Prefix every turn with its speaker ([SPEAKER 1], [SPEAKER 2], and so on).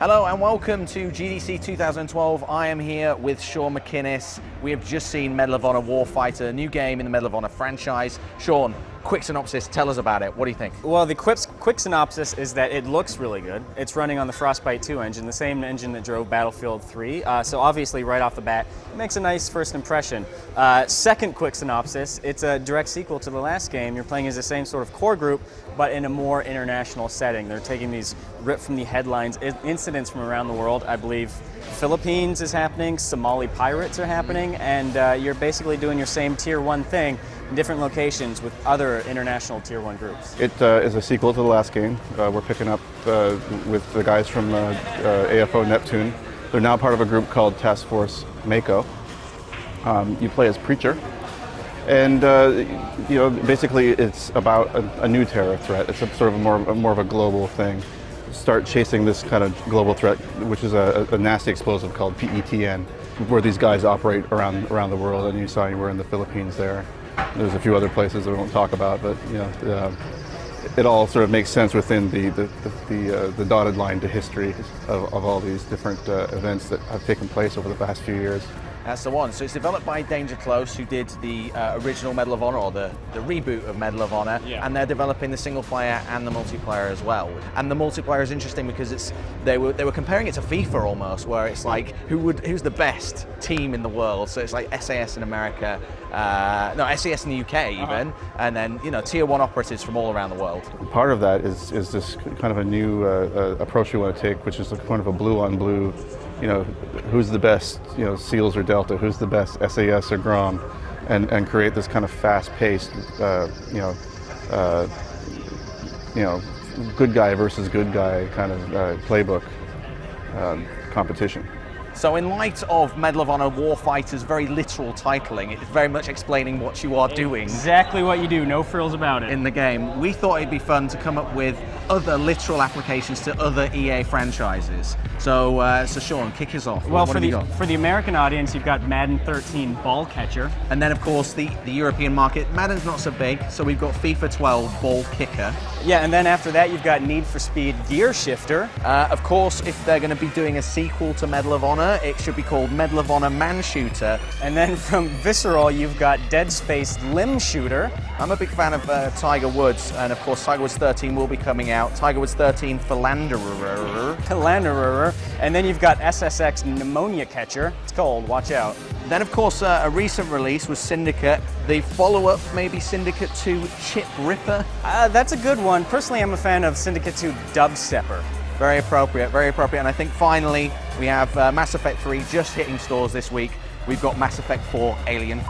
[SPEAKER 1] Hello and welcome to GDC 2012. I am here with Sean McInnes. We have just seen Medal of Honor Warfighter, a new game in the Medal of Honor franchise. Sean, quick synopsis, tell us about it. What do you think?
[SPEAKER 2] Well, the quick synopsis is that it looks really good. It's running on the Frostbite 2 engine, the same engine that drove Battlefield 3. So obviously, right off the bat, it makes a nice first impression. Second quick synopsis, it's a direct sequel to the last game. You're playing as the same sort of core group, but in a more international setting. They're taking these ripped from the headlines incidents from around the world. I believe Philippines is happening, Somali pirates are happening, and you're basically doing your same Tier 1 thing in different locations with other international Tier 1 groups.
[SPEAKER 3] It is a sequel to the last game. We're picking up with the guys from AFO Neptune. They're now part of a group called Task Force Mako. You play as Preacher. And basically it's about a new terror threat. It's a sort of more of a global thing. Start chasing this kind of global threat, which is a nasty explosive called PETN, where these guys operate around the world. And you saw you were in the Philippines there. There's a few other places that we won't talk about, but it all sort of makes sense within the dotted line to history of all these different events that have taken place over the past few years.
[SPEAKER 1] That's the one. So it's developed by Danger Close, who did the original Medal of Honor, or the reboot of Medal of Honor, and they're developing the single player and the multiplayer as well. And the multiplayer is interesting because they were comparing it to FIFA almost, where it's like who's the best team in the world. So it's like SAS in America, SAS in the UK even, and then Tier 1 operatives from all around the world.
[SPEAKER 3] Part of that is this kind of a new approach we want to take, which is kind of a blue on blue. Who's the best, SEALs or Delta, who's the best SAS or GROM, and create this kind of fast-paced, good guy versus good guy kind of playbook competition.
[SPEAKER 1] So in light of Medal of Honor Warfighter's very literal titling, it's very much explaining what you are doing.
[SPEAKER 2] Exactly what you do, no frills about it.
[SPEAKER 1] In the game. We thought it'd be fun to come up with other literal applications to other EA franchises. So Sean, kick us off.
[SPEAKER 2] Well, for the American audience, you've got Madden 13 Ball Catcher.
[SPEAKER 1] And then, of course, the European market, Madden's not so big, so we've got FIFA 12 Ball Kicker.
[SPEAKER 2] Yeah, and then after that, you've got Need for Speed Gear Shifter.
[SPEAKER 1] Of course, if they're going to be doing a sequel to Medal of Honor, it should be called Medal of Honor Man Shooter.
[SPEAKER 2] And then from Visceral, you've got Dead Space Limb Shooter.
[SPEAKER 1] I'm a big fan of Tiger Woods, and of course Tiger Woods 13 will be coming out. Tiger Woods 13 Philanderer.
[SPEAKER 2] And then you've got SSX Pneumonia Catcher. It's cold, watch out.
[SPEAKER 1] Then of course a recent release was Syndicate. The follow-up maybe Syndicate 2 Chip Ripper.
[SPEAKER 2] That's a good one. Personally, I'm a fan of Syndicate 2 Dubstepper.
[SPEAKER 1] Very appropriate, very appropriate. And I think finally we have Mass Effect 3 just hitting stores this week. We've got Mass Effect 4 Alien.